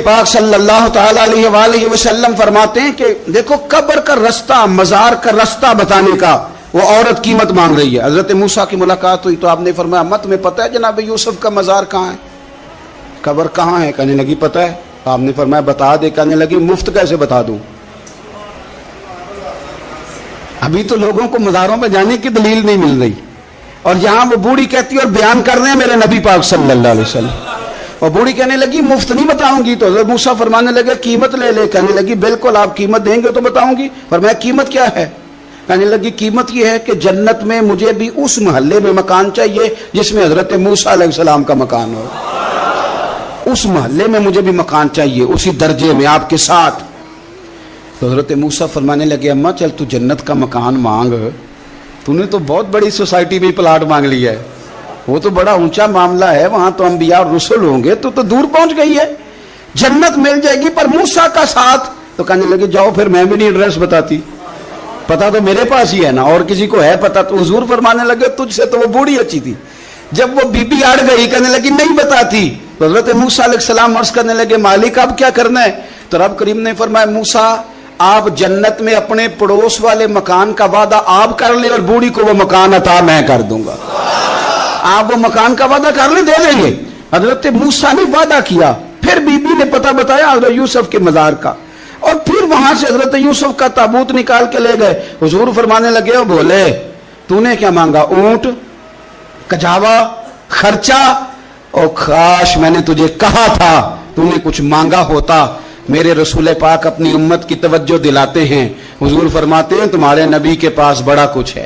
پاک صلی اللہ تعالی علیہ وآلہ وسلم فرماتے ہیں کہ دیکھو قبر کا رستہ، مزار کا رستہ بتانے کا وہ عورت قیمت مانگ رہی ہے۔ حضرت موسیٰ کی ملاقات ہوئی تو آپ نے فرمایا مت میں پتہ ہے جناب یوسف کا مزار کہاں ہے، قبر کہاں ہے؟ کہنے لگی پتہ ہے۔ آپ نے فرمایا بتا دے۔ کہنے لگی مفت کیسے بتا دوں، ابھی تو لوگوں کو مزاروں میں جانے کی دلیل نہیں مل رہی، اور یہاں وہ بوڑھی کہتی ہے اور بیان کر رہے ہیں میرے نبی پاک صلی اللہ علیہ وسلم، اور بوڑھی کہنے لگی مفت نہیں بتاؤں گی۔ تو حضرت موسیٰ فرمانے لگے قیمت لے لے۔ کہنے لگی بالکل آپ قیمت دیں گے تو بتاؤں گی۔ فرمایا قیمت کیا ہے؟ کہنے لگی قیمت یہ ہے کہ جنت میں مجھے بھی اس محلے میں مکان چاہیے جس میں حضرت موسیٰ علیہ السلام کا مکان ہو، اس محلے میں مجھے بھی مکان چاہیے، اسی درجے میں آپ کے ساتھ۔ تو حضرت موسیٰ فرمانے لگے اماں چل تو جنت کا مکان مانگ، تو نے تو بہت بڑی سوسائٹی میں پلاٹ مانگ لیا ہے، وہ تو بڑا اونچا معاملہ ہے، وہاں تو انبیاء اور رسول ہوں گے، تو دور پہنچ گئی ہے، جنت مل جائے گی پر موسیٰ کا ساتھ۔ تو کہنے لگے جاؤ پھر میں بھی نہیں ایڈریس بتاتی، پتا تو میرے پاس ہی ہے نا، اور کسی کو ہے پتا؟ تو حضور فرمانے لگے تجھ سے تو وہ بوڑھی اچھی تھی۔ جب وہ بی بی اڑ گئی کہنے لگی نہیں بتاتی، تو حضرت موسیٰ علیہ السلام عرض کرنے لگے مالک اب کیا کرنا ہے؟ تو رب کریم نے فرمایا موسیٰ آپ جنت میں اپنے پڑوس والے مکان کا وعدہ آپ کر لیں اور بوڑھی کو وہ مکان عطا میں کر دوں گا۔ آپ وہ مکان کا وعدہ کر لیں، دے دیں گے۔ حضرت موسیٰ نے وعدہ کیا، پھر بی بی نے پتہ بتایا حضرت یوسف کے مزار کا، اور پھر وہاں سے حضرت یوسف کا تابوت نکال کے لے گئے۔ حضور فرمانے لگے او بولے تو نے کیا مانگا؟ اونٹ، کجاوا، خرچہ؟ اور کاش میں نے تجھے کہا تھا تو نے کچھ مانگا ہوتا۔ میرے رسول پاک اپنی امت کی توجہ دلاتے ہیں، حضور فرماتے ہیں تمہارے نبی کے پاس بڑا کچھ ہے،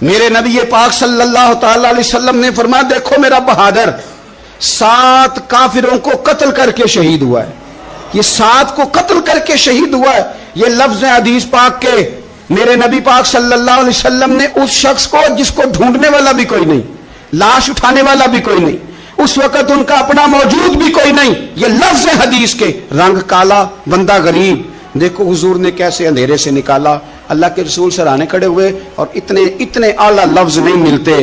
میرے نبی پاک صلی اللہ تعالی علیہ وسلم نے فرمایا دیکھو میرا بہادر 7 کافروں کو قتل کر کے شہید ہوا ہے، یہ 7 کو قتل کر کے شہید ہوا ہے. یہ لفظ حدیث پاک کے. میرے نبی پاک صلی اللہ علیہ وسلم نے اس شخص کو جس کو ڈھونڈنے والا بھی کوئی نہیں، لاش اٹھانے والا بھی کوئی نہیں، اس وقت ان کا اپنا موجود بھی کوئی نہیں، یہ لفظ حدیث کے. رنگ کالا، بندہ غریب. دیکھو حضور نے کیسے اندھیرے سے نکالا. اللہ کے رسول سرانے کھڑے ہوئے اور اتنے اعلیٰ لفظ نہیں ملتے.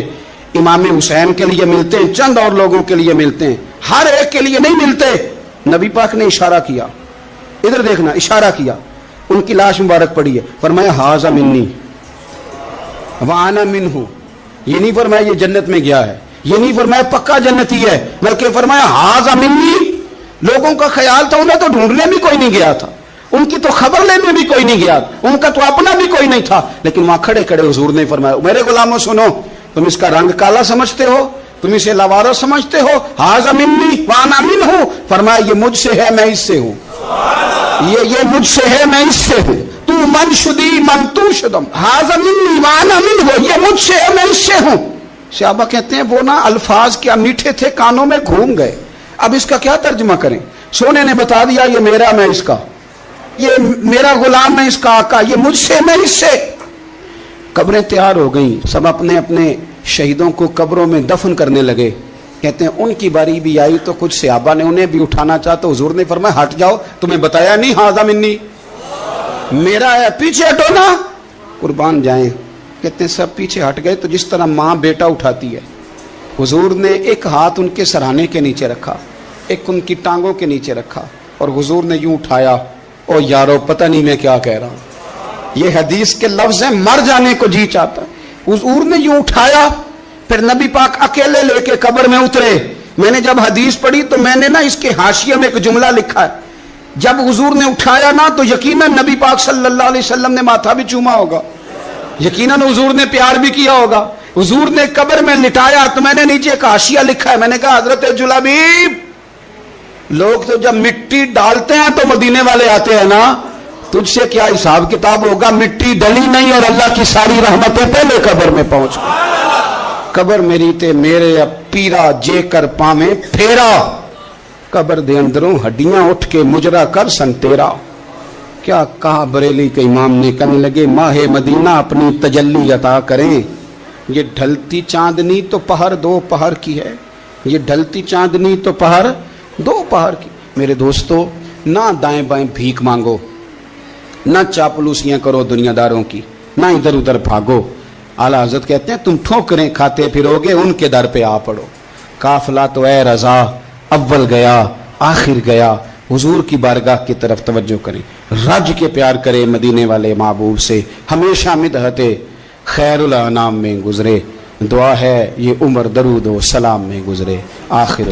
امام حسین کے لیے ملتے ہیں، چند اور لوگوں کے لیے ملتے ہیں، ہر ایک کے لیے نہیں ملتے. نبی پاک نے اشارہ کیا، ادھر دیکھنا، اشارہ کیا، ان کی لاش مبارک پڑی ہے، فرمایا ھذا منی وانا منہ. یہ نہیں فرمایا یہ جنت میں گیا ہے، یہ نہیں فرمایا پکا جنتی ہے، بلکہ فرمایا ھذا منی. لوگوں کا خیال تھا انہیں تو ڈھونڈنے بھی کوئی نہیں گیا تھا، ان کی تو خبر لینے بھی کوئی نہیں گیا، ان کا تو اپنا بھی کوئی نہیں تھا، لیکن وہاں کھڑے کھڑے حضور نے فرمایا میرے غلاموں سنو، تم اس کا رنگ کالا سمجھتے ہو، تم اسے لاوارث سمجھتے ہو، ھذا منی وانا منہ. فرمایا یہ مجھ سے ہے میں اس سے ہوں، یہ مجھ سے ہے میں اس سے ہوں. تو من شدی من تو شدم، ھذا منی وانا منہ، یہ مجھ سے ہے میں اس سے ہوں. صحابہ کہتے ہیں وہ نا الفاظ کیا میٹھے تھے، کانوں میں گھوم گئے. اب اس کا کیا ترجمہ کریں؟ سونے نے بتا دیا یہ میرا میں اس کا، یہ میرا غلام میں اس کا آقا، یہ مجھ سے میں اس سے. قبریں تیار ہو گئیں، سب اپنے اپنے شہیدوں کو قبروں میں دفن کرنے لگے. کہتے ہیں ان کی باری بھی آئی تو کچھ صحابہ نے انہیں بھی اٹھانا چاہا تو حضور نے فرمایا ہٹ جاؤ، تمہیں بتایا نہیں ھذا منی، میرا ہے، پیچھے ہٹو نا، قربان جائیں. کہتے ہیں سب پیچھے ہٹ گئے تو جس طرح ماں بیٹا اٹھاتی ہے، حضور نے ایک ہاتھ ان کے سرہانے کے نیچے رکھا، ایک ان کی ٹانگوں کے نیچے رکھا، اور حضور نے یوں اٹھایا. او یارو پتہ نہیں میں کیا کہہ رہا ہوں، یہ حدیث کے لفظ ہیں، مر جانے کو جی چاہتا ہے. حضور نے یوں اٹھایا، پھر نبی پاک اکیلے لے کے قبر میں اترے. میں نے جب حدیث پڑھی تو میں نے نا اس کے حاشیے میں ایک جملہ لکھا ہے، جب حضور نے اٹھایا نا تو یقیناً نبی پاک صلی اللہ علیہ وسلم نے ماتھا بھی چوما ہوگا، یقیناً حضور نے پیار بھی کیا ہوگا. حضور نے قبر میں لٹایا تو میں نے نیچے ایک حاشیہ لکھا ہے، میں نے کہا حضرت جلابیب، لوگ تو جب مٹی ڈالتے ہیں تو مدینے والے آتے ہیں نا، تجھ سے کیا حساب کتاب ہوگا؟ مٹی ڈلی نہیں اور اللہ کی ساری رحمتیں پہلے قبر میں پہنچ گئی. قبر میری تے میرے اب پیرا جے کر پامیں پھیرا، قبر دے اندروں ہڈیاں اٹھ کے مجرا کر سن تیرا. کیا کہا بریلی کے امام نے، کہنے لگے ماہ مدینہ اپنی تجلی عطا کریں. یہ ڈھلتی چاندنی تو پہر 2 پہر کی ہے، یہ ڈھلتی چاندنی تو پہر 2 پہر کی. میرے دوستو، نہ دائیں بائیں بھیک مانگو، نہ چاپلوسیاں کرو دنیا داروں کی، نہ ادھر ادھر بھاگو. اعلیٰ حضرت کہتے ہیں تم ٹھوکریں کھاتے پھرو گے، ان کے در پہ آ پڑو. قافلہ تو اے رضا اول گیا آخر گیا. حضور کی بارگاہ کی طرف توجہ کریں، رج کے پیار کرے مدینے والے محبوب سے. ہمیشہ مدحت خیر الانام میں گزرے، دعا ہے یہ عمر درود و سلام میں گزرے. آخر